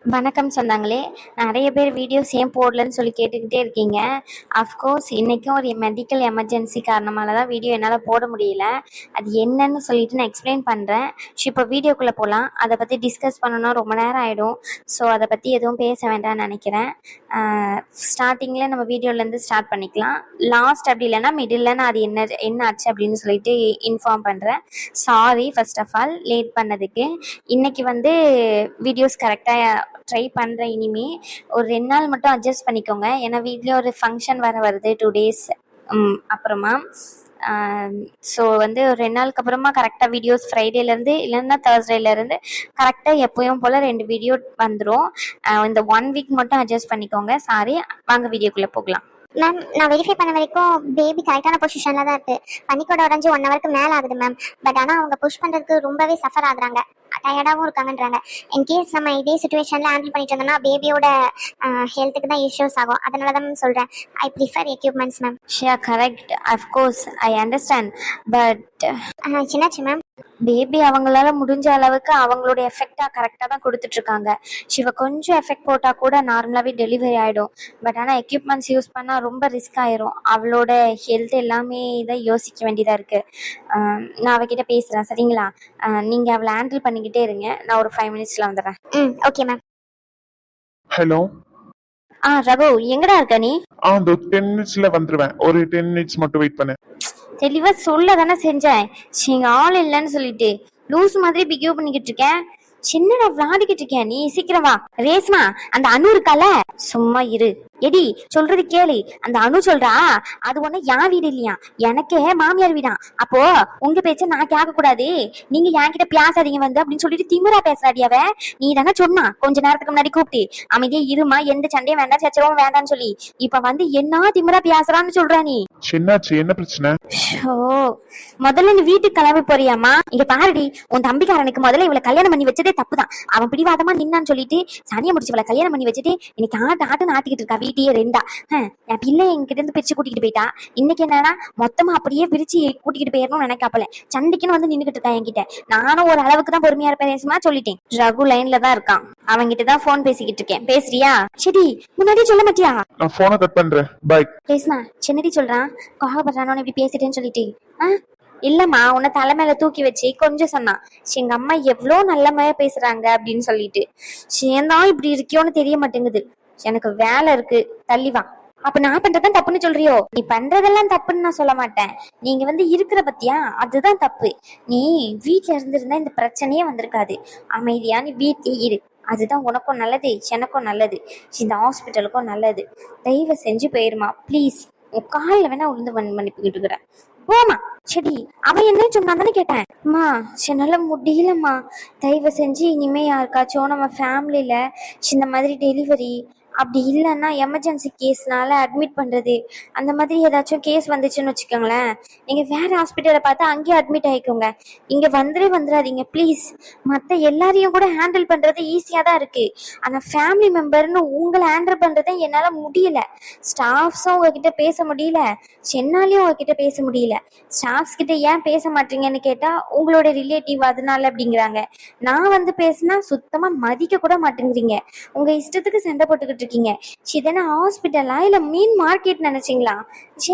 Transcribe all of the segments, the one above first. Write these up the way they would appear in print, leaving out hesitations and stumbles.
வணக்கம் சொந்தங்களே. நிறைய பேர் வீடியோஸ் ஏன் போடலன்னு சொல்லி கேட்டுக்கிட்டே இருக்கீங்க. அஃப்கோர்ஸ் இன்றைக்கும் ஒரு மெடிக்கல் எமர்ஜென்சி காரணமால தான் வீடியோ என்னால் போட முடியல. அது என்னன்னு சொல்லிட்டு நான் எக்ஸ்பிளைன் பண்ணுறேன். ஸோ இப்போ வீடியோக்குள்ளே போகலாம். அதை பற்றி டிஸ்கஸ் பண்ணணும்னா ரொம்ப நேரம் ஆகிடும். ஸோ அதை பற்றி எதுவும் பேச வேண்டாம்னு நினைக்கிறேன். ஸ்டார்டிங்கில் நம்ம வீடியோலேருந்து ஸ்டார்ட் பண்ணிக்கலாம். லாஸ்ட் அப்படி இல்லைன்னா மிடில் நான் அது என்ன ஆச்சு அப்படின்னு சொல்லிட்டு இன்ஃபார்ம் பண்ணுறேன். Sorry first of all late பண்ணதுக்கு. இன்றைக்கி வீடியோஸ் கரெக்டாக ட்ரை பண்ணுறேன். இனிமே ஒரு 2 நாள் மட்டும் அட்ஜஸ்ட் பண்ணிக்கோங்க. ஏன்னா வீட்டில் ஒரு ஃபங்க்ஷன் வருது 2 days அப்புறமா. ஸோ ஒரு 2 நாளுக்கு அப்புறமா கரெக்டாக வீடியோஸ் ஃப்ரைடேலேருந்து இல்லைன்னா தேர்ஸ்டேலேருந்து கரெக்டாக எப்போயும் போல் 2 வீடியோ வந்துடும். இந்த 1 வீக் மட்டும் அட்ஜஸ்ட் பண்ணிக்கோங்க. சாரி, வாங்க வீடியோக்குள்ளே போகலாம். மேம், நான் வெரிஃபை பண்ண வரைக்கும் பேபி கரெக்டான பொசிஷனில் தான் இருக்குது. பனிக்கோட உடஞ்சி 1 ஹவருக்கு மேலே ஆகுது மேம். பட் ஆனால் அவங்க புஷ் பண்ணுறதுக்கு ரொம்பவே சஃபர் ஆகுறாங்க, டயர்டாகவும் இருக்காங்கன்றாங்க. இன்கேஸ் நம்ம இதே சுச்சுவேஷனில் ஹேண்டில் பண்ணிட்டு இருந்தோம்னா பேபியோட ஹெல்த்துக்கு தான் இஷ்யூஸ் ஆகும். அதனால தான் மேம் சொல்கிறேன். I prefer equipments ma'am. ஷியா correct, of course I understand. But சின்னாச்சு மேம். பேபி அவங்களால முடிஞ்ச அளவுக்கு அவங்களோட எஃபெக்டாக கரெக்டாக தான் கொடுத்துட்ருக்காங்க. சிவ கொஞ்சம் எஃபெக்ட் போட்டால் கூட நார்மலாகவே டெலிவரி ஆகிடும். பட் ஆனால் எக்யூப்மெண்ட்ஸ் யூஸ் பண்ணால் ரொம்ப ரிஸ்க் ஆயிரும். அவளோட ஹெல்த் எல்லாமே தான் யோசிக்க வேண்டியதாக இருக்குது. நான் அவகிட்ட பேசுகிறேன், சரிங்களா? நீங்கள் அவளை ஹேண்டில் பண்ணிக்கிட்டே இருங்க. நான் ஒரு 5 minutes வந்துடுறேன். Okay ma'am. ஹலோ. ரகு, எங்கடா இருக்க நீ? அந்த 10 minutes வந்துருவேன். ஒரு 10 minutes மட்டும் வெயிட் பண்ணு. தெளிவா சொல்ல தானே செஞ்சேன். நீங்க ஆள் இல்லைன்னு சொல்லிட்டு லூஸ் மாதிரி பிஹேவ் பண்ணிக்கிட்டு இருக்கேன். சின்னடா விளாடிக்கிட்டு இருக்கேன். நீ சீக்கிரம் வா. ரேஸ்மா, அந்த அணு இருக்கால, சும்மா இரு. எடி சொல்றது கேளு. அந்த அணு சொல்றா அது ஒண்ணு என் வீடு இல்லையா, எனக்கே மாமியார் வீடா. அப்போ உங்க பேச்ச நான் கேட்க கூடாது, நீங்க என்கிட்ட பேசாதீங்க அப்படின்னு சொல்லிட்டு திமிரா பேசுறாடி அவ. நீ தானே சொன்னா கொஞ்ச நேரத்துக்கு முன்னாடி கூப்பிட்டு அமைதியே இருமா, எந்த சண்டையும் வேண்டாம் சச்சரவும் வேண்டாம்னு சொல்லி. இப்ப என்ன திமிரா பேசுறான்னு சொல்றா நீ? என்ன பிரச்சனை? முதல்ல நீ வீட்டுக்கு கிளம்பி போறியாமா? இங்க பாருடி, உன் தம்பிக்காரனுக்கு முதல்ல இவளை கல்யாணம் பண்ணி வச்சதே தப்புதான். அவன் பிடிவாதமா நின்னான்னு சொல்லிட்டு சனியை முடிச்சு இவளை கல்யாணம் பண்ணி வச்சுட்டு இன்னைக்கு ஆட்டுன்னு ஆட்டிக்கிட்டு இருக்கா. வீட்டையே 2 என் பிள்ளை என்கிட்ட இருந்து பிரிச்சு கூட்டிக்கிட்டு போயிட்டா. இன்னைக்கு என்னன்னா மொத்தமா அப்படியே பிரிச்சு கூட்டிக்கிட்டு போயிடணும்னு நினைக்காப்பல. சண்டைக்குன்னு நின்னுக்கிட்டு இருக்கா என்கிட்ட. நானும் ஒரு அளவுக்கு தான் பொறுமையா இருப்பேன் சொல்லிட்டேன். ரகு லைன்ல தான் இருக்கான். அவன்கிட்ட தான் போன் பேசிக்கிட்டு இருக்கேன். பேசுறியா? சரி, முன்னாடி சொல்ல மாட்டியா? நான் போனை கட் பண்றேன். பை. பேசுமா. சின்னடி சொல்றான் கோவப்படுறானு இப்படி பேசிட்டேன்னு சொல்லிட்டு. இல்லம்மா, உன்னை தலைமையில தூக்கி வச்சு கொஞ்சம் சொன்னான். எங்க அம்மா எவ்வளோ நல்ல மாதிரியா பேசுறாங்க அப்படின்னு சொல்லிட்டு. சேர்ந்தான் இப்படி இருக்கியோன்னு தெரிய மாட்டேங்குது. எனக்கு வேலை இருக்கு, தள்ளி வா. அப்ப நான் பண்றதான் தப்புன்னு சொல்றியோ? நீ பண்றதெல்லாம் தப்புன்னு நான் சொல்ல மாட்டேன். நீங்க இருக்கிற பத்தியா, அதுதான் தப்பு. நீ வீட்டுல இருந்திருந்தா இந்த பிரச்சனையே வந்திருக்காது. அமைதியா நீ வீட்லயே இரு. அதுதான் உனக்கும் நல்லது, எனக்கும் நல்லது, இந்த ஹாஸ்பிட்டலுக்கும் நல்லது. தயவு செஞ்சு போயிருமா ப்ளீஸ். உன் காலில் வேணா உளுந்து மன்னிப்புக்கிட்டு இருக்கிறேன். போமா. சரி, அவன் என்ன சொன்னான்னு கேட்டேன். அம்மா, என்னால முடியலம்மா, தயவு செஞ்சு இனிமே யாருக்காச்சும் நம்ம ஃபேமிலியில இந்த மாதிரி டெலிவரி அப்படி இல்லைன்னா எமர்ஜென்சி கேஸ்னால அட்மிட் பண்ணுறது, அந்த மாதிரி ஏதாச்சும் கேஸ் வந்துச்சுன்னு வச்சுக்கோங்களேன், நீங்கள் வேறு ஹாஸ்பிட்டலை பார்த்து அங்கேயே அட்மிட் ஆகிக்கோங்க. இங்கே வந்துடாதீங்க ப்ளீஸ். மற்ற எல்லாரையும் கூட ஹேண்டில் பண்ணுறது ஈஸியாக தான் இருக்குது. ஆனால் ஃபேமிலி மெம்பர்னு உங்களை ஹேண்டில் பண்ணுறதை என்னால் முடியல. ஸ்டாஃப்ஸும் உங்ககிட்ட பேச முடியல, சென்னாலையும் உங்ககிட்ட பேச முடியல. ஸ்டாஃப்ஸ் கிட்ட ஏன் பேச மாட்டீங்கன்னு கேட்டால் உங்களோட ரிலேட்டிவ் அதனால அப்படிங்கிறாங்க. நான் பேசினா சுத்தமாக மதிக்க கூட மாட்டேங்கிறீங்க. உங்கள் இஷ்டத்துக்கு சண்டை போட்டுக்கிட்டு இருக்கீங்க. இதென்ன ஹாஸ்பிட்டலா இல்ல மீன் மார்க்கெட் நினைச்சீங்களா?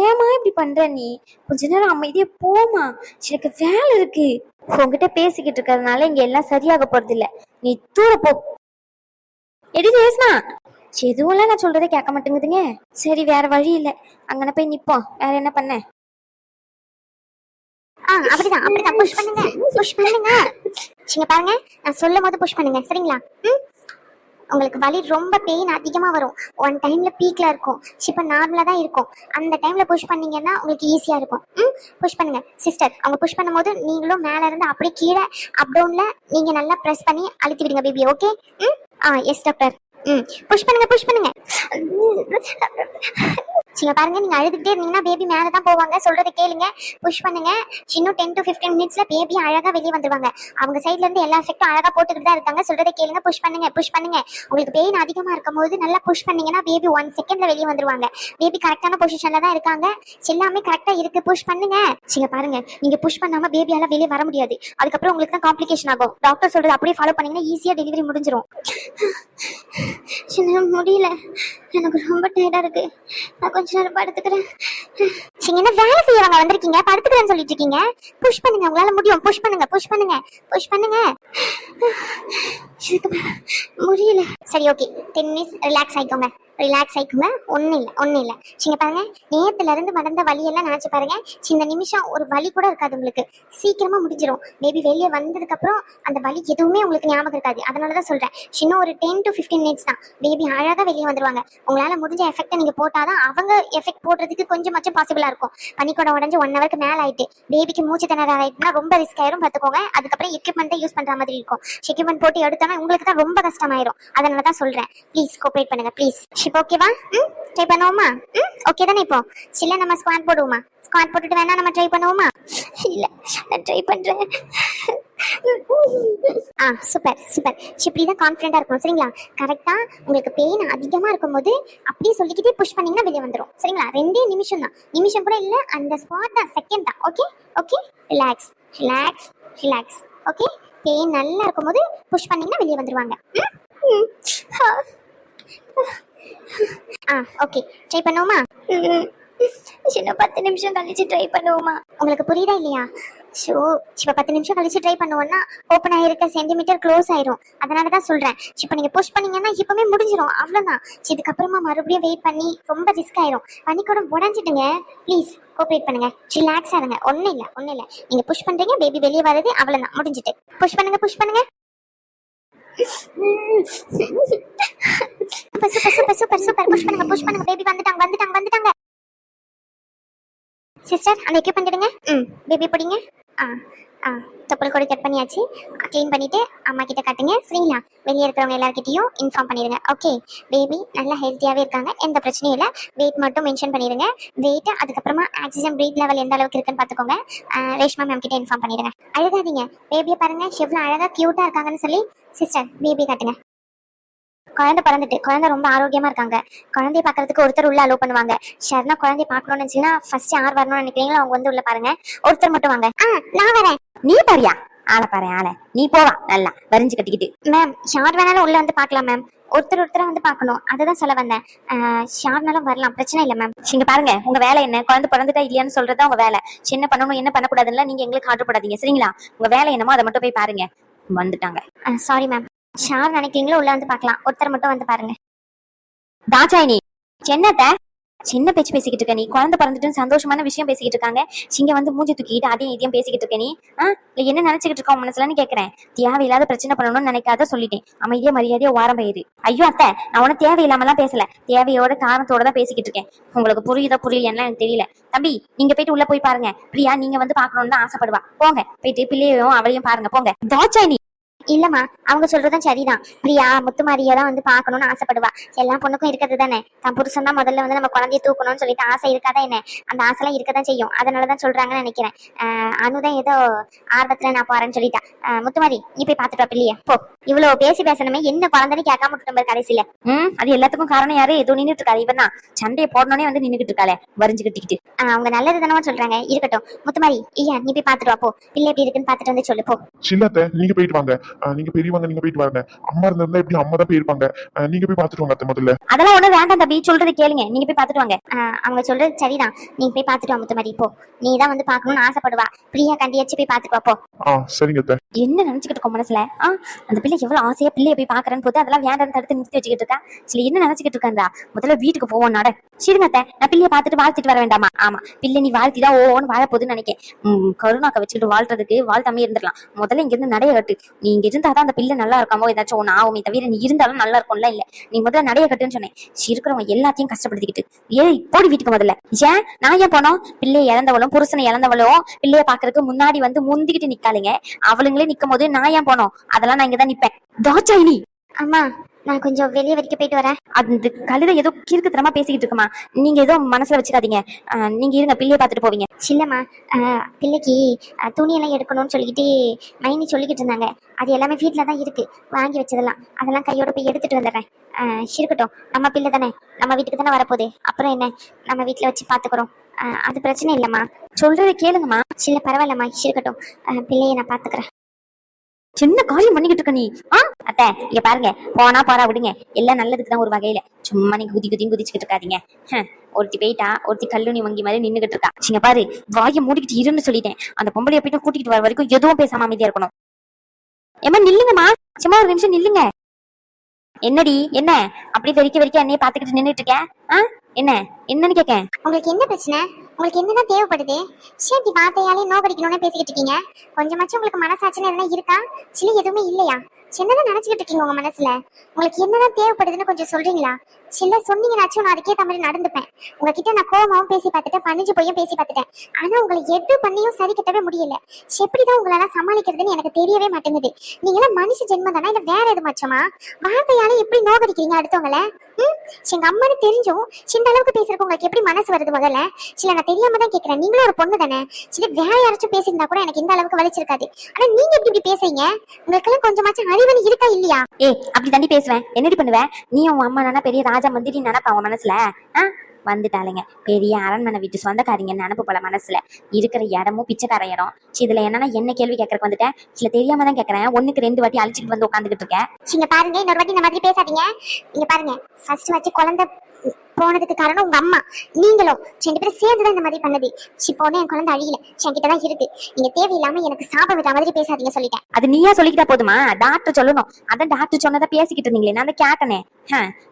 ஏமா இப்படி பண்ற நீ? கொஞ்ச நேரம் அமைதியா போமா, எனக்கு வேலை இருக்கு. உங்ககிட்ட பேசிக்கிட்டு இருக்கிறதுனால இங்க எல்லாம் சரியாக போறது இல்ல. நீ தூர போ. எடி பேசுமா. எதுவும் நான் சொல்றதை கேட்க மாட்டேங்குதுங்க. சரி, வேற வழி இல்ல, அங்கன போய் நிப்போம். வேற என்ன பண்ண? அப்படிதான் புஷ் பண்ணுங்க. சின்ன பாருங்க, நான் சொல்லும் போது புஷ் பண்ணுங்க, சரிங்களா? உங்களுக்கு வலி ரொம்ப பெயின் அதிகமாக வரும். 1 டைம்ல பீக்ல இருக்கும், இப்போ நார்மலாக தான் இருக்கும். அந்த டைம்ல புஷ் பண்ணீங்கன்னா உங்களுக்கு ஈஸியாக இருக்கும். புஷ் பண்ணுங்க சிஸ்டர். அவங்க புஷ் பண்ணும்போது நீங்களும் மேலே இருந்து அப்படியே கீழே அப் டவுன்ல நீங்க நல்லா ப்ரெஸ் பண்ணி அழுத்தி விடுங்க baby. Okay? Yes doctor. Push பண்ணுங்க. சின்ன பாருங்க, நீங்க அழுதுகிட்டே இருந்தீங்கன்னா பேபி மேலே தான் போவாங்க. சொல்றதை கேளுங்க, புஷ் பண்ணுங்க. இன்னும் 10 to 15 minutes பேபி அழகா வெளியே வந்துருவாங்க. அவங்க சைட்ல இருந்து எல்லா எஃபெக்டும் அழகா போட்டுக்கிட்டு தான் இருக்காங்க. சொல்றதை கேளுங்க, புஷ் பண்ணுங்க. உங்களுக்கு பெயின் அதிகமா இருக்கும் போது நல்லா புஷ் பண்ணீங்கன்னா பேபி 1 செகண்ட்ல வெளியே வந்துருவாங்க. பேபி கரெக்டான பொசிஷன்ல தான் இருக்காங்க, எல்லாமே கரெக்டா இருக்கு. புஷ் பண்ணுங்க. சின்ன பாருங்க, நீங்க புஷ் பண்ணாம பேபியால வெளியே வர முடியாது. அதுக்கப்புறம் உங்களுக்கு தான் காம்ப்ளிகேஷன் ஆகும். டாக்டர் சொல்றது அப்படியே ஃபாலோ பண்ணீங்கன்னா ஈஸியா டெலிவரி முடிஞ்சிடும். என்னால முடியல, எனக்கு ரொம்ப டயர்டா இருக்கு. நான் கொஞ்ச நேரம் படுத்துக்கிறேன். நீங்க என்ன வேலை செய்யறவங்க வந்திருக்கீங்க, படுத்துக்கிறேன்னு சொல்லிட்டு இருக்கீங்க? புஷ் பண்ணுங்க, உங்களால முடியும். புஷ் பண்ணுங்க, புஷ் பண்ணுங்க, புஷ் பண்ணுங்க. எனக்கு முடியல. சரி, ஓகே, 10 மினிட்ஸ் ரிலாக்ஸ் ஆயிக்கோங்க, ரிலாக்ஸ் ஆயிக்கோங்க. ஒன்றும் இல்லை, ஒன்றும் இல்லை. நீங்க பாருங்க, நேத்துல இருந்து நடந்த வலியெல்லாம் நினைச்சு பாருங்க. இந்த நிமிஷம் ஒரு வலி கூட இருக்காது உங்களுக்கு. சீக்கிரமா முடிஞ்சிடும். மேபி வெளியே வந்ததுக்கு அப்புறம் அந்த வலி எதுவுமே உங்களுக்கு ஞாபகம் இருக்காது. அதனாலதான் சொல்றேன், இன்னும் ஒரு 10 to 15 மினிட்ஸ் தான். பேபி அழகா வெளியே வந்துருவாங்க. உங்களால முடிஞ்ச எஃபெக்டை நீங்க போட்டாதான் அவங்க எஃபெக்ட் போடுறதுக்கு கொஞ்சமாச்சும் பாசிபிளா இருக்கும். பனிக்கூட உடஞ்சு 1 ஹவருக்கு மேல ஆயிட்டு பேபிக்கு மூச்சு திணற ஆயிட்டுனா ரொம்ப ரிஸ்க் ஆயிரும், பார்த்துக்கோங்க. அதுக்கப்புறம் எக்யூப்மெண்ட் யூஸ் பண்ற மாதிரி இருக்கும். எக்யூப்மெண்ட் போட்டு எடுத்தோன்னா உங்களுக்கு தான் ரொம்ப கஷ்டமாயிரும். அதனாலதான் சொல்றேன், ப்ளீஸ் கோஆபரேட் பண்ணுங்க, ப்ளீஸ். இப்போ ஓகேவா? ட்ரை பண்ணுவோமா? ஓகே தானே? இப்போ சில நம்ம ஸ்குவாட் போடுவோமா? ஸ்குவாட் போட்டுட்டு வேணா நம்ம ட்ரை பண்ணுவோமா? இல்ல, நான் ட்ரை பண்றேன். Super super. இப்படிதான் கான்ஃபிடென்ட்டா இருக்கணும், சரிங்களா? கரெக்டா உங்களுக்கு பெயின் அதிகமா இருக்கும்போது அப்படியே சொல்லிக்கிட்டே புஷ் பண்ணீங்கன்னா வெளியே வந்துடும், சரிங்களா? 2 நிமிஷம் தான், நிமிஷம் கூட இல்ல, அந்த ஸ்பாட் தான், செகண்ட் தான். Okay okay, relax relax relax. Okay, pain நல்லா இருக்கும்போது புஷ் பண்ணீங்கன்னா வெளியே வந்துருவாங்க. ஓகே, ட்ரை பண்ணுவோமா? இன்னும் 10 நிமிஷம் கழிச்சு ட்ரை பண்ணுவோமா? உங்களுக்கு புரியுதா இல்லையா? ஷோ, இப்போ 10 நிமிஷம் கழிச்சு ட்ரை பண்ணுவோம்னா ஓப்பன் ஆயிருக்க சென்டிமீட்டர் க்ளோஸ் ஆயிரும். அதனால தான் சொல்றேன், இப்போ நீங்க புஷ் பண்ணீங்கன்னா இப்பவுமே முடிஞ்சிடும், அவ்வளோதான். இதுக்கப்புறமா மறுபடியும் வெயிட் பண்ணி ரொம்ப ரிஸ்க் ஆயிரும். பனிக்கூட உடஞ்சிட்டுங்க. ப்ளீஸ் கோஆபரேட் பண்ணுங்க, ரிலாக்ஸா இருங்க. ஒன்றும் இல்லை, ஒன்றும் இல்லை. நீங்க புஷ் பண்றீங்க, பேபி வெளியே வருது, அவ்வளோதான், முடிஞ்சிட்டு. புஷ் பண்ணுங்க, புஷ் பண்ணுங்க. Super super super super super. Push பண்ணுங்க, புஷ் பண்ணுங்க. பேபி வந்துட்டாங்க, வந்துட்டாங்க, வந்துட்டாங்க. சிஸ்டர், அந்த எக்யூப்மெண்ட் எடுங்க. பேபி பிடிங்க. தொப்புள் கொடி கட் பண்ணியாச்சு. க்ளீன் பண்ணிட்டு அம்மா கிட்ட காட்டுங்க, சரிங்களா? வெளியே இருக்கிறவங்க எல்லார்கிட்டையும் இன்ஃபார்ம் பண்ணிடுங்க. ஓகே, பேபி நல்லா ஹெல்த்தியாகவே இருக்காங்க, எந்த பிரச்சனையும் இல்லை. வெயிட் மட்டும் மென்ஷன் பண்ணிடுங்க. வெயிட், அதுக்கப்புறமா ஆக்சிஜன் ப்ரீத் லெவல் எந்த அளவுக்கு இருக்குன்னு பார்த்துக்கோங்க. ரேஷ்மா மேம் கிட்ட இன்ஃபார்ம் பண்ணிடுங்க. அழுகாதீங்க, பேபியை பாருங்க எவ்வளோ அழகாக க்யூட்டாக இருக்காங்கன்னு சொல்லி. சிஸ்டர், பேபி காட்டுங்க. குழந்தை பிறந்துட்டு, குழந்தை ரொம்ப ஆரோக்கியமா இருக்காங்க. குழந்தைய பாக்குறதுக்கு ஒருத்தர் உள்ள அலோவ் பண்ணுவாங்க. ஷர்னா குழந்தைய பாக்கணும்னு நினைச்சீங்கன்னா ஃபர்ஸ்ட் யார் வரணும்னு நினைக்கிறீங்களோ அவங்க வந்து உள்ள பாருங்க. ஒருத்தர் மட்டும் வாங்க. நான் வரேன். நீ பாரியா? ஆளை பாரு, ஆளை. நீ போவா நல்லா வரிஞ்சு கட்டிக்கிட்டு. மேம், ஷார் வேணாலும் உள்ள வந்து பாக்கலாம் மேம். ஒருத்தர் வந்து பாக்கணும், அதுதான் சொல்ல வந்தேன். ஷார்னாலும் வரலாம், பிரச்சனை இல்லை மேம். நீங்க பாருங்க, உங்க வேலை என்ன? குழந்தை பிறந்துட்டா இல்லையான்னு சொல்றதா உங்க வேலை. என்ன பண்ணணும் என்ன பண்ணக்கூடாதுன்னு நீங்க எங்களுக்கு ஆர்டர் போடாதீங்க, சரிங்களா? உங்க வேலை என்னமோ அதை மட்டும் போய் பாருங்க. வந்துட்டாங்க. Sorry ma'am. ஷார் நினைக்கிறீங்களோ உள்ள வந்து பார்க்கலாம், ஒருத்தர் மட்டும் வந்து பாருங்க. தாச்சாயினி, என்னத்த சின்ன பேச்சு பேசிக்கிட்டு இருக்க நீ? குழந்தை பிறந்துட்டு சந்தோஷமான விஷயம் பேசிக்கிட்டு இருக்காங்க, இங்க வந்து மூஞ்சி தூக்கிட்டு அதையும் இதையும் பேசிக்கிட்டு இருக்க நீ? இல்ல என்ன நினைச்சுக்கிட்டு இருக்கோம் மனசுலன்னு கேக்குறேன். தேவையில்லாத பிரச்சனை பண்ணணும்னு நினைக்காத சொல்லிட்டேன். அமைதியா மரியாதையா ஓரம் போயிரு. ஐயோ அத்தை, நான் உன தேவையில்லாமலாம் பேசல, தேவையோட காரணத்தோட தான் பேசிக்கிட்டு இருக்கேன். உங்களுக்கு புரியுதா புரியலையான்னு எனக்கு தெரியல. தம்பி, நீங்க போயிட்டு உள்ள போய் பாருங்க. பிரியா நீங்க வந்து பாக்கணும்னு தான் ஆசைப்படுவா, போங்க போயிட்டு பிள்ளையும் அவளையும் பாருங்க, போங்க. தாச்சாயினி, இல்லம்மா, அவங்க சொல்றதும் சரிதான். பிரியா முத்துமாரியா தான் வந்து பாக்கணும்னு ஆசைப்படுவா. எல்லா பொண்ணுக்கும் இருக்கிறது தானே. தன் புருஷன் தான் முதல்ல வந்து நம்ம குழந்தைய தூக்கணும்னு சொல்லிட்டு ஆசை இருக்காதா என்ன? அந்த ஆசைலாம் இருக்கதான் செய்யும். அதனாலதான் சொல்றாங்கன்னு நினைக்கிறேன். அனுதான் ஏதோ ஆர்வத்துல நான் போறேன்னு சொல்லிட்டா. முத்துமாரி, நீ போய் பாத்துட்டு வா பிள்ளைய, போ. இவ்வளவு பேசணுமே, என்ன குழந்தைன்னு கேட்காம விட்டுட்டு கடைசியில. அது எல்லாத்துக்கும் காரணம் யாரு? ஏதோ நின்றுட்டு இருக்காரு, இவன் தான். சண்டையை போடணும்னே வந்து நின்றுட்டு இருக்காளே, வரிஞ்சு கட்டிக்கிட்டு. அவங்க நல்லது தானே சொல்றாங்க, இருக்கட்டும். முத்துமாரி, ஐயா நீ போய் பாத்துட்டு வா, போ. பிள்ளை எப்படி இருக்குன்னு பாத்துட்டு வந்து சொல்லு, போ. சின்னத்தை நீங்க போயிட்டு வாங்க. நீங்க பெரியவங்க, நீங்க போயிட்டு வாங்க. அம்மா இருந்தா எப்படி அம்மா தான் போயிருப்பாங்க. நீங்க போய் பாத்துட்டு வாங்க முதல்ல. அதெல்லாம் ஒண்ணு வேண்டாம் தம்பி, சொல்றது கேளுங்க, நீங்க போய் பாத்துட்டு வாங்க. அவங்க சொல்றது சரிதான், நீங்க போய் பாத்துட்டு வா முத்துமாரி, போ. நீ தான் வந்து பாக்கணும்னு ஆசைப்படுவா, பிரியா கண்டியாச்சு போய் பாத்துட்டு வா, போ. சரிங்க. என்ன நினைச்சுக்கிட்டு இருக்கோம் மனசுல? அந்த பிள்ளை எவ்வளவு ஆசையா பிள்ளைய போய் பாக்குறேன்னு போது அதெல்லாம் வேண்டாம் தடுத்து நிறுத்தி வச்சுக்கிட்டு இருக்கா. சரி, என்ன நினைச்சுக்கிட்டு இருக்காண்டா? முதல்ல வீட்டுக்கு போவோம் நட. சரிங்கத்த, நான் பிள்ளைய பாத்துட்டு வாழ்த்திட்டு வர வேண்டாமா? ஆமா, பிள்ளை நீ வாழ்த்திதான் ஓன்னு வாழ போகுதுன்னு நினைக்கேன். கருணாக்க வச்சுக்கிட்டு வாழ்றதுக்கு வாழ்த்தாமே இருந்துடலாம். முதல்ல இங்க இருந்து நடைய கட்டு. நீ இங்க இருந்தாதான் அந்த பிள்ளை நல்லா இருக்காமோ ஏதாச்சும் ஒண்ணு ஆகுமே தவிர நீ இருந்தாலும் நல்லா இருக்கும்ல. இல்ல, நீ முதல்ல நடைய கட்டுன்னு சொன்னேன். இருக்கிறவங்க எல்லாத்தையும் கஷ்டப்படுத்திக்கிட்டு போடி வீட்டுக்கு முதல்ல. ஏன் நான் ஏன் போனோம்? பிள்ளைய இழந்தவளும் புருஷனை இழந்தவளும் பிள்ளைய பாக்குறதுக்கு முன்னாடி வந்து முந்திக்கிட்டு நிக்காளுங்க. அவளுங்களே நிக்கும் போது நான் ஏன் போனோம்? அதெல்லாம் நான் இங்கதான் நிப்பேன். தாச்சாயினி, அம்மா நான் கொஞ்சம் வெளியே வரைக்கும் போயிட்டு வரேன். அந்த கழுதை ஏதோ கிறுக்கு தரமா பேசிக்கிட்டு இருக்குமா, நீங்க ஏதோ மனசுல வச்சுக்காதீங்க. நீங்க இருங்க, பிள்ளைய பாத்துட்டு போவீங்க. இல்லம்மா, பிள்ளைக்கு துணியெல்லாம் எடுக்கணும்னு சொல்லிக்கிட்டு மைனி சொல்லிக்கிட்டு இருந்தாங்க. அது எல்லாமே வீட்டில் தான் இருக்கு, வாங்கி வச்சதெல்லாம். அதெல்லாம் கையோட போய் எடுத்துட்டு வந்துடுறேன். இருக்கட்டும், நம்ம பிள்ளை தானே, நம்ம வீட்டுக்கு தானே வரப்போகுது. அப்புறம் என்ன, நம்ம வீட்டில் வச்சு பாத்துக்கிறோம். அது பிரச்சனை இல்லைம்மா. சொல்றது கேளுங்கம்மா. இல்லை பரவாயில்லம்மா, இருக்கட்டும், பிள்ளையை நான் பாத்துக்கிறேன். சின்ன காரியம் பண்ணிக்கிட்டு இருக்க நீ. அத்தை இங்க பாருங்க, போனா போறா விடுங்க, எல்லாம் நல்லதுக்கு தான் ஒரு வகையில. சும்மா நீங்க குதிச்சுக்கிட்டு இருக்காதீங்க. ஒருத்தி போயிட்டா, ஒருத்தி கல்லூனி வங்கி மாதிரி நின்னுகிட்டு இருக்கா. இங்க பாரு, வாயை மூடிக்கிட்டு இருன்னு சொல்லிட்டேன். அந்த பொம்பளைய போயிட்டு கூட்டிகிட்டு வர வரைக்கும் எதுவும் பேசாம அமைதியா இருக்கணும். ஏமா நில்லுங்கம்மா, சும்மா ஒரு நிமிஷம் நில்லுங்க. என்னடி என்ன அப்படி வெறிக்க என்னைய பாத்துக்கிட்டு நின்னுட்டு இருக்க? என்ன என்னன்னு கேட்க. உங்களுக்கு என்ன பிரச்சனை? உங்களுக்கு என்னதான் தேவைப்படுது? சேட்டி வார்த்தையாலே நோக்கடிக்கணும்னு பேசிக்கிட்டு இருக்கீங்க. கொஞ்சமாச்சும் உங்களுக்கு மனசாட்சின்னு எதுனா இருக்கா? சில எதுவுமே இல்லையா? என்னதான் நினைச்சுக்கிட்டு இருக்கீங்க உங்க மனசுல? உங்களுக்கு என்னதான் தேவைப்படுதுன்னு கொஞ்சம் சொல்றீங்களா? சில சொன்னீங்கன்னாச்சும் நான் அதுக்கேற்ற மாதிரி நடந்துப்பேன். உங்ககிட்ட நான் கோமாவும் பேசி பார்த்துட்டேன், பணிஞ்சு போயும் பேசி பார்த்துட்டேன். ஆனா உங்களை எது பண்ணியும் சரி கட்டவே முடியல. எப்படிதான் உங்களால சமாளிக்கிறதுன்னு எனக்கு தெரியவே மாட்டேங்குது. நீங்களாம் மனுஷ ஜென்மம் தானே, இல்ல வேற எது மச்சமா? வார்த்தையால எப்படி நோக்கடிக்கிறீங்க அடுத்தவங்கள? எங்க அம்மானு தெரிஞ்சும் இந்த அளவுக்கு பேசுறதுக்கு உங்களுக்கு எப்படி மனசு வருது? முதல்ல சில நான் தெரியாம தான் கேட்கிறேன். நீங்களும் ஒரு பொண்ணு தானே, சில வேற யாராச்சும் பேசியிருந்தா கூட எனக்கு இந்த அளவுக்கு வலிச்சிருக்காது. ஆனா நீங்க இப்படி பேசுறீங்க. உங்களுக்கு எல்லாம் கொஞ்சமாச்சும் அறிவனி இருக்கா இல்லையா? அப்படி தாண்டி பேசுவேன், என்னடி பண்ணுவேன்? நீ உன் அம்மா நானா பெரிய ராஜா மந்திரி நினைப்பா உன் மனசுல? வந்துட்டாளுங்க பெரிய அரண்மனை வீட்டு சொந்தக்காரிங்க நினப்பு போல மனசுல. இருக்கிற இடமும் பிச்சைக்கார இடம். இதுல என்னன்னா என்ன கேள்வி கேட்கறதுக்கு வந்துட்டேன். சில தெரியாம தான் கேட்கறேன். 1க்கு 2 வாட்டி அழிச்சிட்டு வந்து உட்காந்துக்கிட்டு இருக்கேன். இங்க பாருங்க, இன்னொரு வாட்டி இந்த மாதிரி பேசாதீங்க. இங்க பாருங்க, ஃபர்ஸ்ட் வச்சு குழந்தை போனதுக்கு காரணம் உங்க அம்மா. நீங்களும் 2 பேரும் சேர்ந்துதான் இந்த மாதிரி பண்ணது. இப்போனே என் குழந்தை அழியல, என்கிட்டதான் இருக்கு. நீங்க தேவையில்லாம எனக்கு சாபம் விடுற மாதிரி பேசாதீங்க சொல்லிட்டேன். அது நீயா சொல்லிக்கிட்டா போதுமா? டாக்டர் சொல்லணும். அதான் டாக்டர் சொன்னதா பேசிக்கிட்டு இருந்தீங்களே, நான் கேட்டனே.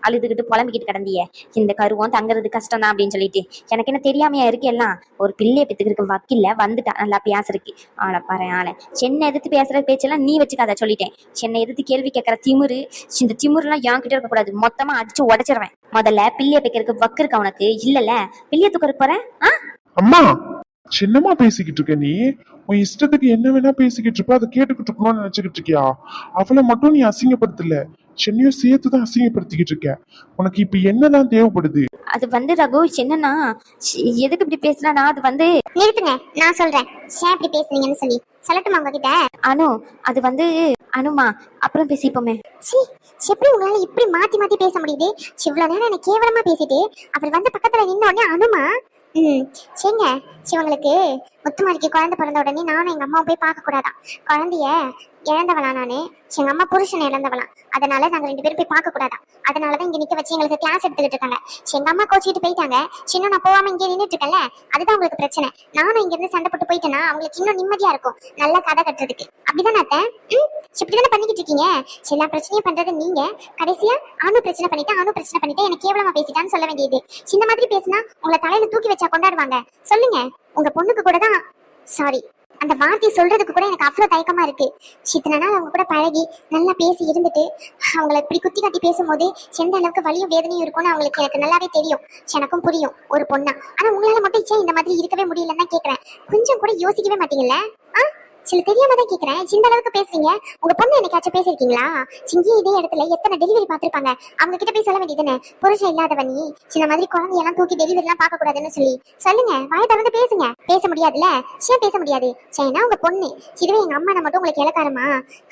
அழுதுகிட்டு புலம்பிக்கிட்டு கிடந்தியே, இந்த கருவம் தங்குறது கஷ்டம் தான் அப்படின்னு சொல்லிட்டு. எனக்கு என்ன தெரியாமையா இருக்கு? எல்லாம் ஒரு பிள்ளைய பெத்துக்கிறதுக்கு வக்கில்ல வந்துட்டா நல்லா பேசுறதுக்கு. ஆளை பாரு ஆளை. சென்னை எதிர்த்து பேசுற பேச்செல்லாம் நீ வச்சுக்காத சொல்லிட்டேன். சென்னை எதிர்த்து கேள்வி கேட்கற திமுரு, இந்த திமுருலாம் என்கிட்ட இருக்கக்கூடாது. மொத்தமா அடிச்சு உடைச்சிருவேன். முதல்ல பிள்ளைய வைக்கிறதுக்கு வக்கு இருக்க உனக்கு இல்லல்ல? பிள்ளைய தூக்கறதுக்கு போறேன். அம்மா சின்னமா பேசிக்கிட்டு இருக்க நீ. உன் இஷ்டத்துக்கு என்ன வேணா பேசிக்கிட்டு இருப்ப, அதை கேட்டுக்கிட்டு இருக்கணும்னு நினைச்சுக்கிட்டு இருக்கியா? அவளை மட்டும் நீ அசிங்கப்படுத்தல, சென்னையும் சேர்த்துதான் அசிங்கப்படுத்திக்கிட்டு இருக்க. உனக்கு இப்ப என்னதான் தேவைப்படுது? அது ரகு என்னன்னா, எதுக்கு இப்படி பேசுனா? அது நிறுத்துங்க, நான் சொல்றேன். ஏன் இப்படி பேசுறீங்கன்னு சொல்லி சொல்லட்டுமா உங்ககிட்ட? அனு அது அனுமா அப்புறம் பேசிப்போமே. எப்படி உங்களால இப்படி மாத்தி மாத்தி பேச முடியுது? இவ்வளவு நேரம் எனக்கு கேவலமா பேசிட்டு அவர் பக்கத்துல நின்ன உடனே அனுமா? சரிங்க, சிவங்களுக்கு முத்துமாரிக்கு குழந்தை பிறந்த உடனே நானும் எங்க அம்மாவும் போய் பார்க்க கூடாதான். குழந்தைய இழந்தவளா நானு, எங்க அம்மா புருஷனை இழந்தவளாம். அதனால நாங்க 2 பேரும் போய் பார்க்க கூடாதான். அதனாலதான் இங்க நிக்க வச்சு எங்களுக்கு கிளாஸ் எடுத்துக்கிட்டு இருக்காங்க. எங்க அம்மா கோச்சிட்டு போயிட்டாங்க. சின்ன நான் போகாம இங்கே நின்றுட்டு இருக்கேன்ல, அதுதான் உங்களுக்கு பிரச்சனை. நானும் இங்க இருந்து சண்டை போட்டு போயிட்டேன்னா அவங்களுக்கு இன்னும் நிம்மதியா இருக்கும், நல்லா கதை கட்டுறதுக்கு. அப்படிதான் அத்தை? இப்படிதானே பண்ணிக்கிட்டு இருக்கீங்க. எல்லா பிரச்சனையும் பண்றது நீங்க. கடைசியா அணு பிரச்சனை பண்ணிட்டு எனக்கு கேவலமா பேசிட்டான்னு சொல்ல வேண்டியது. இந்த மாதிரி பேசினா உங்களை தலையில தூக்கி வச்சா கொண்டாடுவாங்க. சொல்லுங்க, உங்க பொண்ணுக்கு கூட தான் சாரி அந்த வார்த்தை சொல்றதுக்கு கூட எனக்கு அவ்வளவு தயக்கமா இருக்கு. இத்தனை நாள் அவங்க கூட பழகி நல்லா பேசி இருந்துட்டு அவங்களை இப்படி குத்தி காட்டி பேசும்போது எந்த அளவுக்கு வலியும் வேதனையும் இருக்கும்னு அவங்களுக்கு எனக்கு நல்லாவே தெரியும். எனக்கும் புரியும் ஒரு பொண்ணா. ஆனா உங்களால மட்டும் ஏன் இந்த மாதிரி இருக்கவே முடியலன்னு தான் கேக்குறேன். கொஞ்சம் கூட யோசிக்கவே மாட்டீங்கல்ல? சில தெரியாம தான் கேக்குறேன். இந்த அளவுக்கு பேசுறீங்க. உங்க பொண்ணு என்னைக்காச்சும் பேசிருக்கீங்களா? சிங்கி இதே இடத்துல எத்தனை டெலிவரி பாத்திருப்பாங்க. அவங்க கிட்ட போய் சொல்ல வேண்டியதுன்னு, புருஷன் இல்லாதவ நீ இந்த மாதிரி குழந்தையெல்லாம் தூக்கி டெலிவரி எல்லாம் பார்க்க கூடாதுன்னு சொல்லி சொல்லுங்க. வாயை திறந்து பேசுங்க. பேச முடியாதுல்ல? ஏன் பேச முடியாது? சரினா உங்க பொண்ணு. இதுவே எங்க அம்மா மட்டும் உங்களுக்கு இலக்காரமா?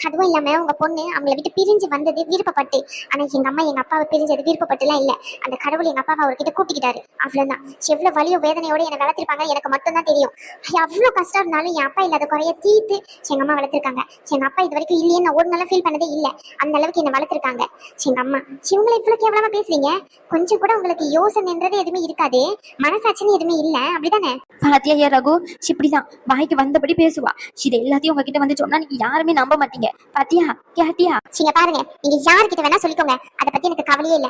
அதுவும் இல்லாம உங்க பொண்ணு அவங்களை விட்டு பிரிஞ்சு வந்தது விருப்பப்பட்டு. ஆனா எங்க அம்மா எங்க அப்பாவை பிரிஞ்சது விருப்பப்பட்டுலாம் இல்ல. அந்த கடவுள் எங்க அப்பாவை அவர்கிட்ட கூட்டிக்கிட்டாரு, அவ்வளவுதான். எவ்வளவு வலியோ வேதனையோட என்னை வளர்த்திருப்பாங்க எனக்கு மட்டும் தான் தெரியும். அவ்வளவு கஷ்டம் இருந்தாலும் என் அப்பா இல்லாத குறைய எங்க அம்மா வளர்த்திருக்காங்க. எங்க அப்பா இது வரைக்கும் இல்லையே நான் ஒரு நாள் ஃபீல் பண்ணதே இல்ல. அந்த அளவுக்கு என்ன வளர்த்திருக்காங்க எங்க அம்மா. இவங்களை இவ்வளவு கேவலமா பேசுறீங்க. கொஞ்சம் கூட உங்களுக்கு யோசனைன்றது எதுவுமே இருக்காது, மனசாட்சின்னு எதுவுமே இல்ல. அப்படிதானே? பாத்தியா ரகு, இப்படிதான் வாய்க்கு வந்தபடி பேசுவா. இது எல்லாத்தையும் உங்ககிட்ட வந்து சொன்னா நீங்க யாருமே நம்ப மாட்டீங்க. பாத்தியா கேட்டியா? நீங்க பாருங்க, நீங்க யாருக்கிட்ட வேணா சொல்லிக்கோங்க, அதை பத்தி எனக்கு கவலையே இல்ல.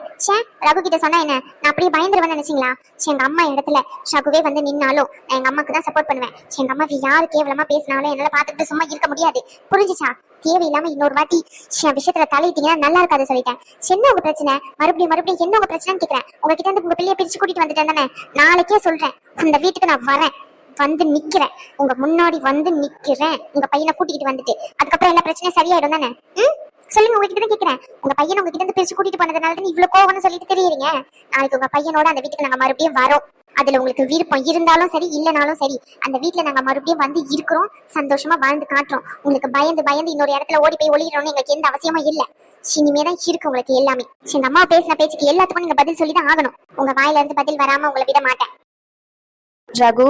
ரகு கிட்ட சொன்னா என்ன நான் அப்படியே பயந்துருவேன்னு நினைச்சீங்களா? எங்க அம்மா இடத்துல ரகுவே வந்து நின்னாலும் நான் எங்க அம்மாக்கு தான் சப்போர்ட் பண்ணுவேன். எங்க அம்மா யாரு கேவலமா பேசினாலும் என்னால பாத்துட்டு சும்மா இருக்க முடியாது. புரிஞ்சுச்சா? தேவையில்லாம இன்னொரு வாட்டி என் விஷயத்துல தலையிட்டீங்கன்னா நல்லா இருக்காது சொல்லிட்டேன். என்ன உங்க பிரச்சனை? மறுபடியும் என்ன உங்க பிரச்சனைன்னு கேக்குறேன். உங்ககிட்ட இருந்து உங்க பிள்ளைய பிரிச்சு கூட்டிட்டு வந்துட்டேன் தானே? நாளைக்கே சொல்றேன், இந்த வீட்டுக்கு நான் வரேன், வந்து நிக்கிறேன், உங்க முன்னாடி வந்து நிக்கிறேன். உங்க பையனை கூட்டிக்கிட்டு வந்துட்டு அதுக்கப்புறம் எல்லா பிரச்சனையும் சரியாயிடும் தானே? சொல்லுங்க, உங்ககிட்ட தான் கேக்குறேன். உங்க பையனை உங்ககிட்ட இருந்து பிரிச்சு கூட்டிட்டு போனதுனால தான் இவ்வளவு கோவம்னு சொல்லிட்டு தெரியுறீங்க. நாளைக்கு உங்க பையனோட அந்த வீட்டுக்கு நாங்க மறுபடியும் வரோம். அதுல உங்களுக்கு விருப்பம் இருந்தாலும் சரி இல்லனாலும் சரி, அந்த வீட்டுல நாங்க மறுபடியும் வந்து இருக்கிறோம், சந்தோஷமா வாழ்ந்து காட்டுறோம். உங்களுக்கு பயந்து இன்னொரு இடத்துல ஓடி போய் ஒளிகிறோம்னு எங்களுக்கு எந்த அவசியமும் இல்ல. இனிமேதான் இருக்கு உங்களுக்கு எல்லாமே. எங்க அம்மா பேசின பேச்சுக்கு எல்லாத்துக்கும் நீங்க பதில் சொல்லிதான் ஆகணும். உங்க வாயில இருந்து பதில் வராம உங்களை விட மாட்டேன். ரகு,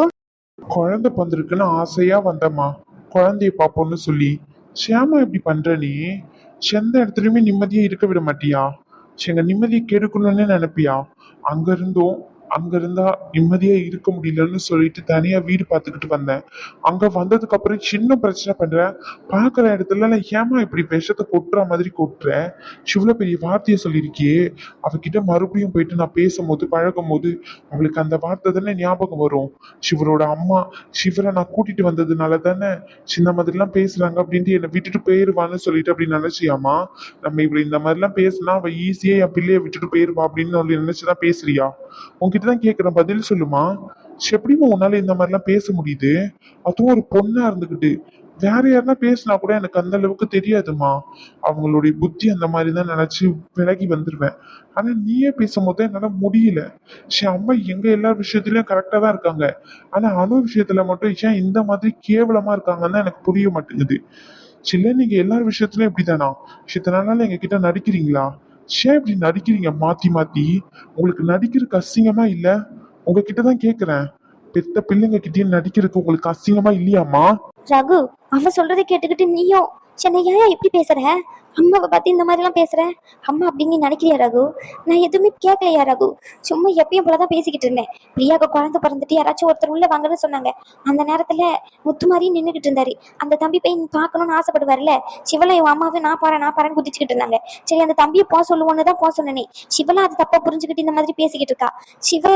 குழந்தை பிறந்திருக்குன்னு ஆசையா வந்தம்மா, குழந்தைய பாப்போம்னு சொல்லி ஷியாமா இப்படி பண்ற நீ? எந்த இடத்துலயுமே நிம்மதியா இருக்க விட மாட்டியா? எங்க நிம்மதியை கெடுக்கணும்னு நினைப்பியா? அங்க இருந்தோம், அங்க இருந்தா நிம்மதியா இருக்க முடியலன்னு சொல்லிட்டு தனியா வீடு பார்த்துக்கிட்டு வந்தேன். அங்க வந்ததுக்கு அப்புறம் சின்ன பிரச்சனை பண்றேன். பாக்குற இடத்துல எல்லாம் ஏமா இப்படி விஷத்தை கொட்டுற மாதிரி கொட்டுற? இவ்வளவு பெரிய வார்த்தையை சொல்லியிருக்கியே. அவகிட்ட மறுபடியும் போயிட்டு நான் பேசும்போது பழகும் போது அவளுக்கு அந்த வார்த்தை தானே ஞாபகம் வரும். சிவரோட அம்மா சிவரை நான் கூட்டிட்டு வந்ததுனால தானே இந்த மாதிரிலாம் பேசுறாங்க அப்படின்ட்டு என்னை விட்டுட்டு போயிருவான்னு சொல்லிட்டு அப்படி நினைச்சியாமா? நம்ம இவளை இந்த மாதிரிலாம் பேசினா அவ ஈஸியா என் பிள்ளைய விட்டுட்டு போயிருவா அப்படின்னு அவளை நினைச்சுதான் பேசுறியா? உன்கிட்ட தான் கேக்குறேன், பதில் சொல்லுமா. எப்படிமா உன்னால இந்த மாதிரிலாம் பேச முடியுது? அதுவும் ஒரு பொண்ணா இருந்துகிட்டு. வேற யாருன்னா பேசினா கூட எனக்கு அந்த அளவுக்கு தெரியாதுமா. அவங்களுடைய புத்தி அந்த மாதிரி தான் நினைச்சு விலகி வந்துருவேன். ஆனா நீயே பேசும்போது என்னால முடியல. அம்மா எங்க எல்லா விஷயத்துலயும் கரெக்டா தான் இருக்காங்க. ஆனா அணு விஷயத்துல மட்டும் ஏன் இந்த மாதிரி கேவலமா இருக்காங்கன்னு தான் எனக்கு புரிய மாட்டேங்குது. சில நீங்க எல்லா விஷயத்துலயும் இப்படிதானா? இத்தனை நாள் எங்க கிட்ட நடிக்கிறீங்களா? ஏன் இப்படி நடிக்கிறீங்க மாத்தி மாத்தி? உங்களுக்கு நடிக்கிறதுக்கு அசிங்கமா இல்ல? உங்ககிட்ட தான் கேக்குறேன். பெத்த பிள்ளைங்க கிட்டயும் நடிக்கிறதுக்கு உங்களுக்கு அசிங்கமா இல்லையாமா? ரகு, அவ சொல்றதை கேட்டுக்கிட்டு நீயும் சென்னையா எப்படி பேசுற? அம்மாவை பார்த்து இந்த மாதிரிலாம் பேசுற? அம்மா அப்படின்னு நீ நினைக்கிறியா ரகு? நான் எதுவுமே கேட்கலையா ரகு? சும்மா எப்பயும் போலதான் பேசிக்கிட்டு இருந்தேன். பிரியாவுக்கு குழந்தை பிறந்துட்டு யாராச்சும் ஒருத்தர் உள்ள வாங்கன்னு சொன்னாங்க. அந்த நேரத்துல முத்து மாதிரி நின்றுகிட்டு இருந்தாரு. அந்த தம்பி போய் பார்க்கணும்னு ஆசைப்படுவார்ல. சிவலா என் அம்மாவை நான் பாறேன்னு குதிச்சுக்கிட்டு இருந்தாங்க. சரி, அந்த தம்பியை போக சொல்லுவோன்னு தான் போக சொன்னேனே. சிவலா அது தப்பா புரிஞ்சுக்கிட்டு இந்த மாதிரி பேசிக்கிட்டு இருக்கா. சிவ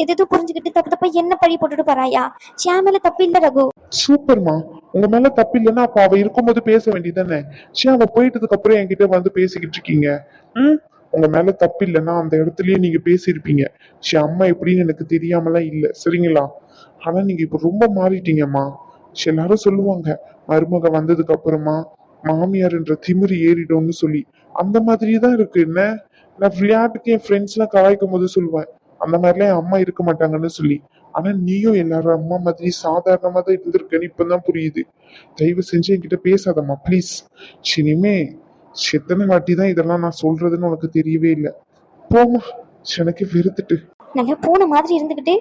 எதுவும் புரிஞ்சுக்கிட்டு தப்பு தப்பா என்ன பழி போட்டுட்டு போறாயா? ஷியாமேல தப்பு இல்ல ரகு. சூப்பர்மா. உங்க மேல தப்பு இல்லைன்னா அப்ப அவ இருக்கும்போது பேச வேண்டியதானே? அவ போயிட்டதுக்கு அப்புறம் என்கிட்ட வந்து பேசிக்கிட்டு இருக்கீங்க. உங்க மேல தப்பு இல்லைன்னா அந்த இடத்துலயே நீங்க பேசியிருப்பீங்க. அம்மா எப்படின்னு எனக்கு தெரியாமலாம் இல்ல, சரிங்களா? ஆனா நீங்க இப்ப ரொம்ப மாறிட்டீங்கம்மா. எல்லாரும் சொல்லுவாங்க மருமக வந்ததுக்கு அப்புறமா மாமியார்ன்ற திமிரு ஏறிடும்னு சொல்லி. அந்த மாதிரியே தான் இருக்கு. என்ன, நான் விளையாட்டுக்கு என் ஃப்ரெண்ட்ஸ் எல்லாம் கலாய்க்கும் போது சொல்லுவேன் அந்த மாதிரிலாம் என் அம்மா இருக்க மாட்டாங்கன்னு சொல்லி. ஆனா நீயும் எல்லாரும் அம்மா மாதிரி சாதாரணமா தான் இருந்திருக்கேன்னு இப்பதான் புரியுது. தயவு செஞ்சு என்கிட்ட பேசாதம்மா ப்ளீஸ். இனிமே எத்தனை வாட்டி தான் இதெல்லாம் நான் சொல்றதுன்னு உனக்கு தெரியவே இல்லை. போமா, எனக்கு வெறுத்துட்டு. நல்லா பூனை மாதிரி இருந்துகிட்டு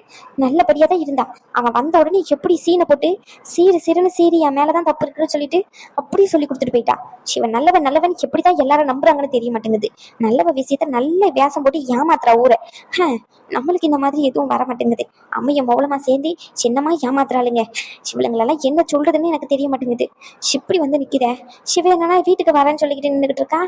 நல்லபடியா தான் இருந்தா. அவன் வந்த உடனே எப்படி சீனை போட்டு சிறுன்னு சீரி என் மேலதான் தப்பு இருக்குன்னு சொல்லிட்டு அப்படியே சொல்லி கொடுத்துட்டு போயிட்டா. சிவன் நல்லவன் எப்படிதான் எல்லாரும் நம்புறாங்கன்னு தெரிய மாட்டேங்குது. நல்லவ விஷயத்த நல்ல வேஷம் போட்டு ஏமாத்துறா ஊரை. நம்மளுக்கு இந்த மாதிரி எதுவும் வர மாட்டேங்குது. அம்மைய மௌலமா சேர்ந்து சின்னமா ஏமாத்துறாளுங்க. சிவலங்களெல்லாம் என்ன சொல்றதுன்னு எனக்கு தெரிய மாட்டேங்குது. இப்படி வந்து நிக்கிற சிவ என்னன்னா வீட்டுக்கு வரேன்னு சொல்லிக்கிட்டு நின்றுகிட்டு இருக்கா.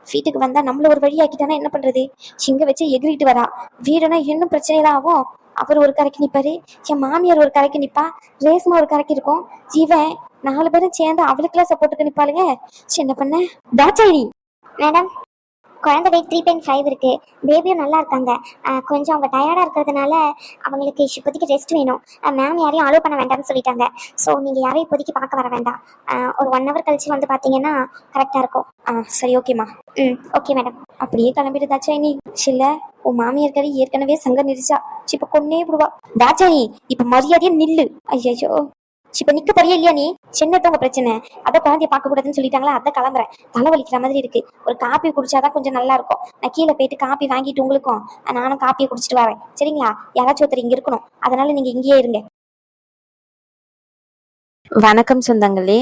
வீட்டுக்கு வந்தா நம்மள ஒரு வழி ஆக்கிட்டானா என்ன பண்றது? சிங்க வச்சு எகிரிட்டு வரா. வீடுனா இன்னும் பிரச்சனைலாம் ஆகும். அவர் ஒரு கரைக்கு நிப்பாரு, என் மாமியார் ஒரு கரைக்கு நிப்பா, ரேஸ்மா ஒரு கரைக்கு இருக்கும். இவன் 4 பேரும் சேர்ந்து அவளுக்கெல்லாம் சப்போர்ட்டுக்கு நிப்பாளுங்க. சின்ன பண்ண தாச்சாரி. மேடம், குழந்தை வெயிட் 3.5 இருக்கு. பேபியும் நல்லா இருக்காங்க. கொஞ்சம் அவங்க டயர்டாக இருக்கிறதுனால அவங்களுக்கு இப்போதைக்கு ரெஸ்ட் வேணும். மேம் யாரையும் அலோவ் பண்ண வேண்டாம்னு சொல்லிட்டாங்க. ஸோ நீங்கள் யாரையும் இப்போதைக்கு பார்க்க வர வேண்டாம். ஒரு 1 hour கழிச்சு வந்து பார்த்தீங்கன்னா கரெக்டாக இருக்கும். சரி, ஓகேம்மா. Okay madam. அப்படியே கிளம்பிட்டு தாச்சாயினி. சில்ல, உன் மாமியார் கறி ஏற்கனவே சங்க நிறுச்சா. இப்ப கொன்னே விடுவா. தாச்சாயி, இப்ப மரியாதையா நில்லு. ஐயோ, இப்ப நிக்க போறியா இல்லையா நீ? சின்னத்தவங்க பிரச்சனை, அத குழந்தைய பார்க்க கூடாதுன்னு சொல்லிட்டாங்களா, அத கிளம்புறேன். தலை வலிக்கிற மாதிரி இருக்கு. ஒரு காப்பி குடிச்சாதான் கொஞ்சம் நல்லா இருக்கும். நான் கீழே போயிட்டு காப்பி வாங்கிட்டு உங்களுக்கும் நானும் காப்பியை குடிச்சிட்டு வரேன், சரிங்களா? யாராச்சும் ஒருத்தர் இங்க இருக்கணும், அதனால நீங்க இங்கேயே இருங்க. வணக்கம் சொந்தங்களே.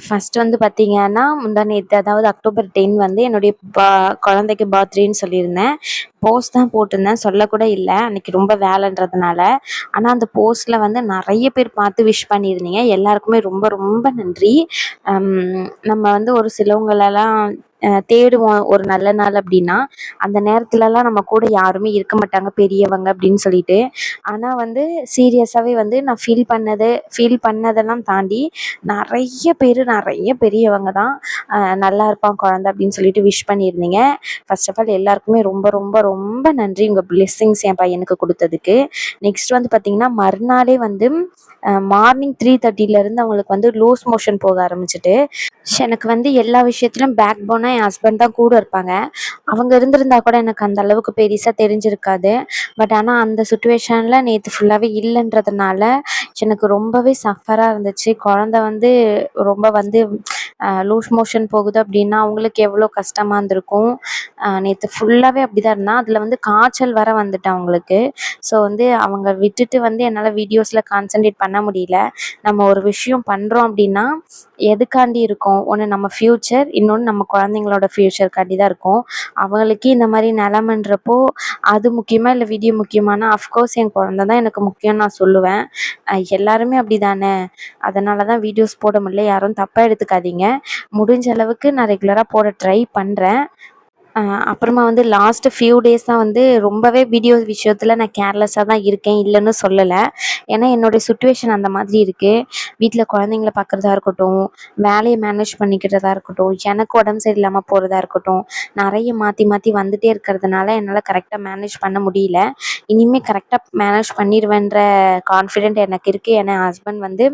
ஃபர்ஸ்ட் வந்து பார்த்தீங்கன்னா முந்தா நேற்று, அதாவது அக்டோபர் 10 வந்து என்னுடைய குழந்தைக்கு பர்த்டேன்னு சொல்லியிருந்தேன். போஸ்ட் தான் போட்டிருந்தேன், சொல்லக்கூட இல்லை அன்றைக்கி ரொம்ப வேலைன்றதுனால. ஆனால் அந்த போஸ்ட்டில் வந்து நிறைய பேர் பார்த்து விஷ் பண்ணியிருந்தீங்க. எல்லாருக்குமே ரொம்ப ரொம்ப நன்றி. நம்ம வந்து ஒரு சிலவங்களெல்லாம் தேடுவோம் ஒரு நல்ல நாள் அப்படின்னா, அந்த நேரத்துலலாம் நம்ம கூட யாருமே இருக்க மாட்டாங்க பெரியவங்க அப்படின்னு சொல்லிட்டு. ஆனால் வந்து சீரியஸாகவே வந்து நான் ஃபீல் பண்ணதெல்லாம் தாண்டி நிறைய பெரியவங்க தான் நல்லா இருப்பான் குழந்தை அப்படின்னு சொல்லிட்டு விஷ் பண்ணியிருந்தீங்க. ஃபர்ஸ்ட் ஆஃப் ஆல் எல்லாருக்குமே ரொம்ப ரொம்ப ரொம்ப நன்றி உங்கள் பிளெஸ்ஸிங்ஸ் என் பையனுக்கு கொடுத்ததுக்கு. நெக்ஸ்ட் வந்து பார்த்திங்கன்னா மறுநாளே வந்து மார்னிங் 3:30 அவங்களுக்கு வந்து லூஸ் மோஷன் போக ஆரம்பிச்சிட்டு. எனக்கு வந்து எல்லா விஷயத்துலையும் பேக் போனால் என் ஹஸ்பண்ட் தான் கூட இருப்பாங்க. அவங்க இருந்திருந்தா கூட எனக்கு அந்த அளவுக்கு பெருசாக தெரிஞ்சிருக்காது. பட் ஆனால் அந்த சுச்சுவேஷனில் நேற்று ஃபுல்லாகவே இல்லைன்றதுனால எனக்கு ரொம்பவே சஃபராக இருந்துச்சு. குழந்த வந்து ரொம்ப வந்து லூஸ் மோஷன் போகுது அப்படின்னா அவங்களுக்கு எவ்வளோ கஷ்டமாக இருந்திருக்கும். நேற்று ஃபுல்லாகவே அப்படி தான் இருந்தா. அதில் வந்து காய்ச்சல் வர வந்துட்டு அவங்களுக்கு. ஸோ வந்து அவங்க விட்டுட்டு வந்து என்னால் வீடியோஸில் கான்சன்ட்ரேட் பண்ண முடியல. நம்ம ஒரு விஷயம் பண்ணுறோம் அப்படின்னா எதுக்காண்டி இருக்கோம், ஒன்று நம்ம ஃப்யூச்சர், இன்னொன்று நம்ம குழந்தைங்களோட ஃப்யூச்சருக்காண்டி தான் இருக்கும். அவங்களுக்கு இந்த மாதிரி நிலமன்றப்போ அது முக்கியமாக இல்லை வீடியோ முக்கியமானா அஃப்கோர்ஸ் என் குழந்த தான் எனக்கு முக்கியம்னு நான் சொல்லுவேன். எல்லாருமே அப்படி தானே. அதனால தான் வீடியோஸ் போட முடியல, யாரும் தப்பாக எடுத்துக்காதீங்க. முடிஞ்ச அளவுக்கு நான் ரெகுலராக போட ட்ரை பண்ணுறேன். அப்புறமா வந்து லாஸ்ட் ஃபியூ டேஸ் தான் வந்து ரொம்பவே வீடியோ விஷயத்தில் நான் கேர்லெஸ்ஸாக தான் இருக்கேன், இல்லைன்னு சொல்லலை. ஏன்னா என்னுடைய சுச்சுவேஷன் அந்த மாதிரி இருக்குது. வீட்டில் குழந்தைங்கள பார்க்குறதா இருக்கட்டும், வேலையை மேனேஜ் பண்ணிக்கிறதா இருக்கட்டும், எனக்கு உடம்பு சரியில்லாமல் போகிறதா இருக்கட்டும், நிறைய மாற்றி மாற்றி வந்துட்டே இருக்கிறதுனால என்னால் கரெக்டாக மேனேஜ் பண்ண முடியல. இனிமேல் கரெக்டாக மேனேஜ் பண்ணிடுவேன்ற கான்ஃபிடென்ட் எனக்கு இருக்குது. ஏன்னா ஹஸ்பண்ட் வந்து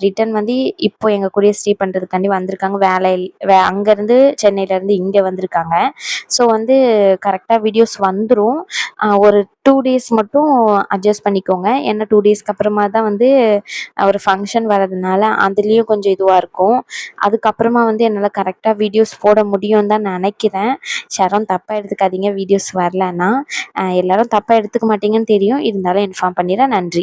ரிட்டன் வந்து இப்போ எங்கள் கூடயே ஸ்டே பண்ணுறதுக்காண்டி வந்திருக்காங்க. அங்கேருந்து சென்னையிலேருந்து இங்கே வந்திருக்காங்க. ஸோ வந்து கரெக்டாக வீடியோஸ் வந்துடும். ஒரு 2 டேஸ் மட்டும் அட்ஜஸ்ட் பண்ணிக்கோங்க. ஏன்னா 2 டேஸ்க்கு அப்புறமா தான் வந்து ஒரு ஃபங்க்ஷன் வரதுனால அதுலேயும் கொஞ்சம் இதுவாக இருக்கும். அதுக்கப்புறமா வந்து என்னால் கரெக்டாக வீடியோஸ் போட முடியும்னு தான் நினைக்கிறேன். யாரும் தப்பாக எடுத்துக்காதீங்க வீடியோஸ் வரலன்னா. எல்லாரும் தப்பாக எடுத்துக்க மாட்டீங்கன்னு தெரியும், இருந்தாலும் இன்ஃபார்ம் பண்ணிடுறேன். நன்றி.